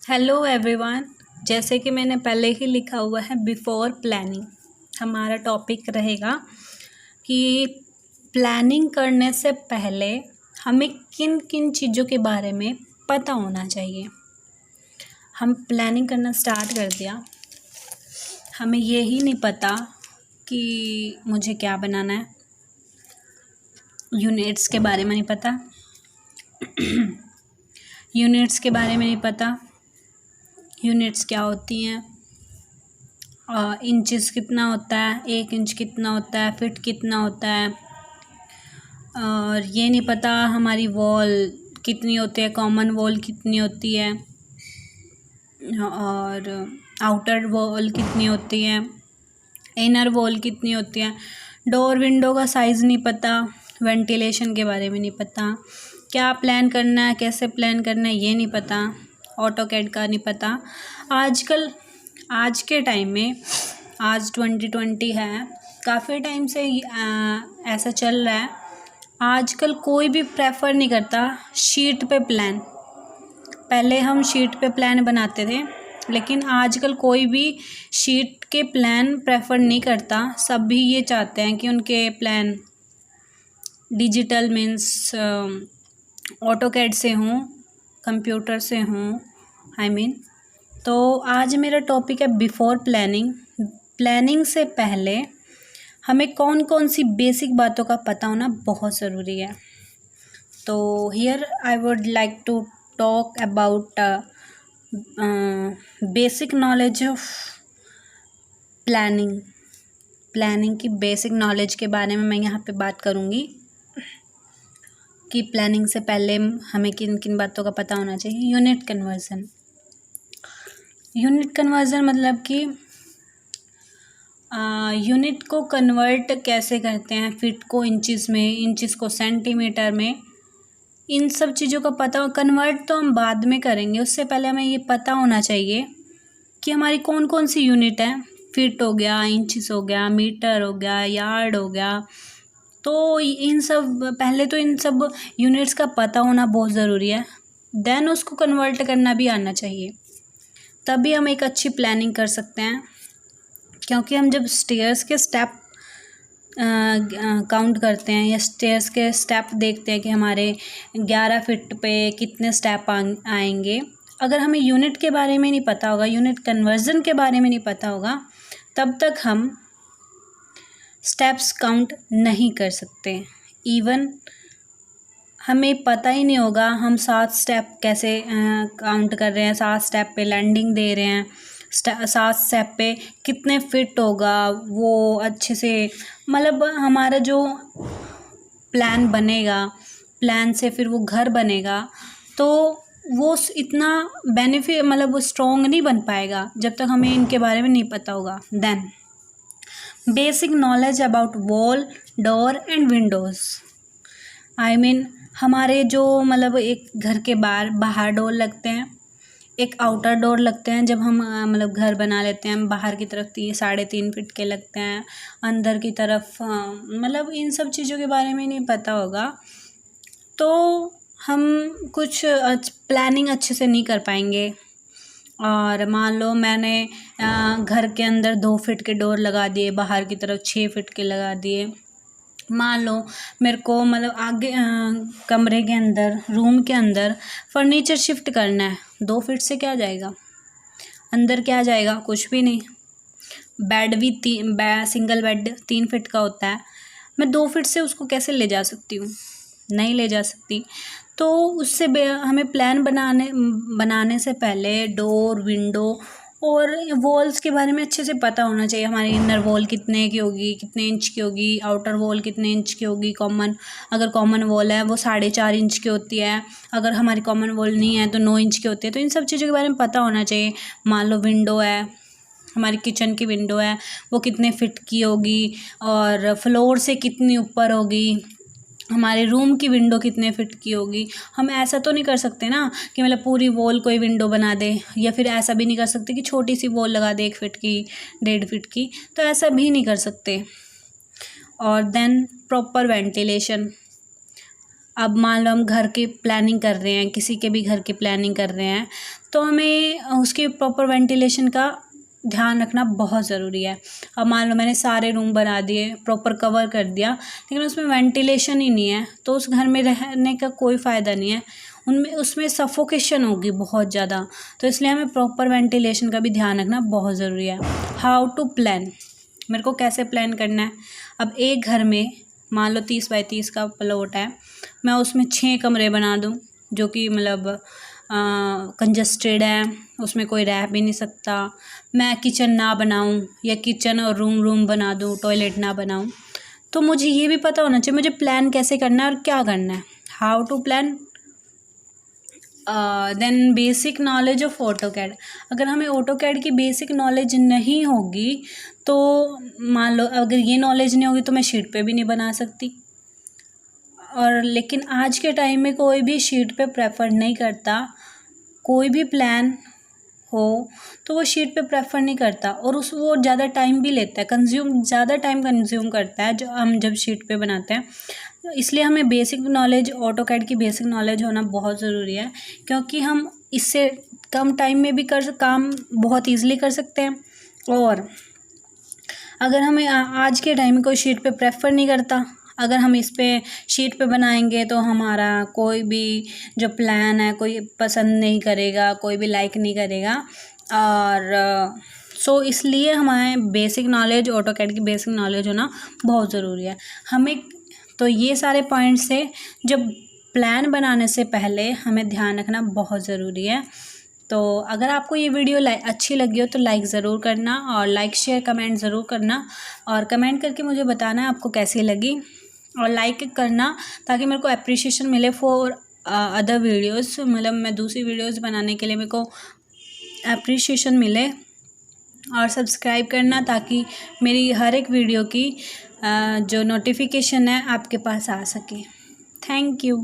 Hello everyone. जैसे कि मैंने पहले ही लिखा हुआ है बिफोर प्लानिंग, हमारा टॉपिक रहेगा कि प्लानिंग करने से पहले हमें किन किन चीज़ों के बारे में पता होना चाहिए। हम प्लानिंग करना स्टार्ट कर दिया, हमें ये ही नहीं पता कि मुझे क्या बनाना है, यूनिट्स के बारे में नहीं पता यूनिट्स के बारे में नहीं पता, यूनिट्स क्या होती हैं, इंचेस कितना होता है, 1 इंच कितना होता है, फिट कितना होता है, और ये नहीं पता हमारी वॉल कितनी होती है, कॉमन वॉल कितनी होती है, और आउटर वॉल कितनी होती है, इनर वॉल कितनी होती है, डोर विंडो का साइज़ नहीं पता, वेंटिलेशन के बारे में नहीं पता, क्या प्लान करना है, कैसे प्लान करना है ये नहीं पता, ऑटोकैड का नहीं पता। आज के टाइम में, आज 2020 है, काफ़ी टाइम से ऐसा चल रहा है। आजकल कोई भी प्रेफर नहीं करता शीट पे प्लान। पहले हम शीट पे प्लान बनाते थे, लेकिन आजकल कोई भी शीट के प्लान प्रेफर नहीं करता। सभी ये चाहते हैं कि उनके प्लान डिजिटल मीन्स ऑटोकैड से हों, कंप्यूटर से हों, तो आज मेरा टॉपिक है बिफोर प्लानिंग। प्लानिंग से पहले हमें कौन कौन सी बेसिक बातों का पता होना बहुत ज़रूरी है। तो here I would like to talk about basic knowledge of planning की बेसिक नॉलेज के बारे में मैं यहाँ पे बात करूँगी कि प्लानिंग से पहले हमें किन किन बातों का पता होना चाहिए। यूनिट कन्वर्ज़न मतलब कि यूनिट को कन्वर्ट कैसे करते हैं, फिट को इंचज़ में, इंचज़ को सेंटीमीटर में, इन सब चीज़ों का पता। कन्वर्ट तो हम बाद में करेंगे, उससे पहले हमें ये पता होना चाहिए कि हमारी कौन कौन सी यूनिट है। फिट हो गया, इंचज़ हो गया, मीटर हो गया, यार्ड हो गया। तो इन सब यूनिट्स का पता होना बहुत ज़रूरी है। देन उसको कन्वर्ट करना भी आना चाहिए, तभी हम एक अच्छी प्लानिंग कर सकते हैं। क्योंकि हम जब स्टेयर्स के स्टेप काउंट करते हैं या स्टेयर्स के स्टेप देखते हैं कि हमारे 11 फीट पे कितने स्टेप आएंगे, अगर हमें यूनिट के बारे में नहीं पता होगा, यूनिट कन्वर्जन के बारे में नहीं पता होगा, तब तक हम स्टेप्स काउंट नहीं कर सकते। इवन हमें पता ही नहीं होगा हम 7 स्टेप कैसे काउंट कर रहे हैं, 7 स्टेप पे लैंडिंग दे रहे हैं, 7 स्टेप पे कितने फिट होगा वो अच्छे से, मतलब हमारा जो प्लान बनेगा, प्लान से फिर वो घर बनेगा, तो वो इतना बेनिफिट, मतलब वो स्ट्रॉन्ग नहीं बन पाएगा जब तक हमें इनके बारे में नहीं पता होगा। Then basic knowledge about wall, door and windows. हमारे जो मतलब एक घर के बाहर डोर लगते हैं, एक आउटर डोर लगते हैं। जब हम मतलब घर बना लेते हैं, बाहर की तरफ 3.5 फीट के लगते हैं, अंदर की तरफ मतलब इन सब चीज़ों के बारे में नहीं पता होगा तो हम कुछ प्लानिंग अच्छे से नहीं कर पाएंगे। और मान लो मैंने घर के अंदर 2 फीट के डोर लगा दिए, बाहर की तरफ 6 फीट के लगा दिए। मान लो मेरे को मतलब आगे कमरे के अंदर, रूम के अंदर फर्नीचर शिफ्ट करना है, 2 फीट से क्या जाएगा अंदर, क्या जाएगा, कुछ भी नहीं। बेड भी सिंगल बेड 3 फीट का होता है, मैं 2 फीट से उसको कैसे ले जा सकती हूँ, नहीं ले जा सकती। तो उससे हमें प्लान बनाने से पहले डोर, विंडो और वॉल्स के बारे में अच्छे से पता होना चाहिए। हमारी इनर वॉल कितने की होगी, कितने इंच की होगी, आउटर वॉल कितने इंच की होगी, अगर कॉमन वॉल है वो 4.5 इंच की होती है, अगर हमारी कॉमन वॉल नहीं है तो 9 इंच की होती है। तो इन सब चीज़ों के बारे में पता होना चाहिए। मान लो विंडो है, हमारी किचन की विंडो है, वो कितने फिट की होगी और फ्लोर से कितनी ऊपर होगी, हमारे रूम की विंडो कितने फिट की होगी। हम ऐसा तो नहीं कर सकते ना कि मतलब पूरी वॉल कोई विंडो बना दे, या फिर ऐसा भी नहीं कर सकते कि छोटी सी वॉल लगा दे 1 फीट की, 1.5 फीट की, तो ऐसा भी नहीं कर सकते। और देन प्रॉपर वेंटिलेशन। अब मान लो हम घर की प्लानिंग कर रहे हैं, किसी के भी घर की प्लानिंग कर रहे हैं, तो हमें उसकी प्रॉपर वेंटिलेशन का ध्यान रखना बहुत ज़रूरी है। अब मान लो मैंने सारे रूम बना दिए, प्रॉपर कवर कर दिया, लेकिन उसमें वेंटिलेशन ही नहीं है, तो उस घर में रहने का कोई फ़ायदा नहीं है, उसमें सफोकेशन होगी बहुत ज़्यादा। तो इसलिए हमें प्रॉपर वेंटिलेशन का भी ध्यान रखना बहुत ज़रूरी है। हाउ टू प्लान, मेरे को कैसे प्लान करना है। अब एक घर में मान लो 30 बाई 30 का प्लॉट है, मैं उसमें 6 कमरे बना दूँ जो कि मतलब कंजस्टेड है, उसमें कोई रह भी नहीं सकता। मैं किचन ना बनाऊं या किचन और रूम बना दूं, टॉयलेट ना बनाऊं। तो मुझे ये भी पता होना चाहिए मुझे प्लान कैसे करना है और क्या करना है। How to plan, then basic knowledge of AutoCAD. अगर हमें ऑटोकैड की बेसिक नॉलेज नहीं होगी तो मान लो अगर ये नॉलेज नहीं होगी तो मैं शीट पे भी नहीं बना सकती। और लेकिन आज के टाइम में कोई भी शीट पे प्रेफर नहीं करता, कोई भी प्लान हो तो वो शीट पे प्रेफर नहीं करता, और वो ज़्यादा टाइम भी लेता है, ज़्यादा टाइम कंज्यूम करता है जो हम जब शीट पे बनाते हैं। तो इसलिए हमें बेसिक नॉलेज, ऑटोकैड की बेसिक नॉलेज होना बहुत ज़रूरी है, क्योंकि हम इससे कम टाइम में भी काम बहुत ईजिली कर सकते हैं। और अगर हमें आज के टाइम में कोई शीट पे प्रेफर नहीं करता, अगर हम इस पे शीट पे बनाएंगे तो हमारा कोई भी जो प्लान है कोई पसंद नहीं करेगा, कोई भी लाइक नहीं करेगा। और सो इसलिए हमारे बेसिक नॉलेज, ऑटोकैड की बेसिक नॉलेज होना बहुत ज़रूरी है हमें। तो ये सारे पॉइंट्स से जब प्लान बनाने से पहले हमें ध्यान रखना बहुत ज़रूरी है। तो अगर आपको ये वीडियो अच्छी लगी हो तो लाइक ज़रूर करना, और लाइक शेयर कमेंट ज़रूर करना, और कमेंट करके मुझे बताना आपको कैसी लगी, और लाइक करना ताकि मेरे को अप्रिशिएशन मिले फॉर अदर वीडियोस, मतलब मैं दूसरी वीडियोस बनाने के लिए मेरे को अप्रिशिएशन मिले। और सब्सक्राइब करना ताकि मेरी हर एक वीडियो की जो नोटिफिकेशन है आपके पास आ सके। Thank you.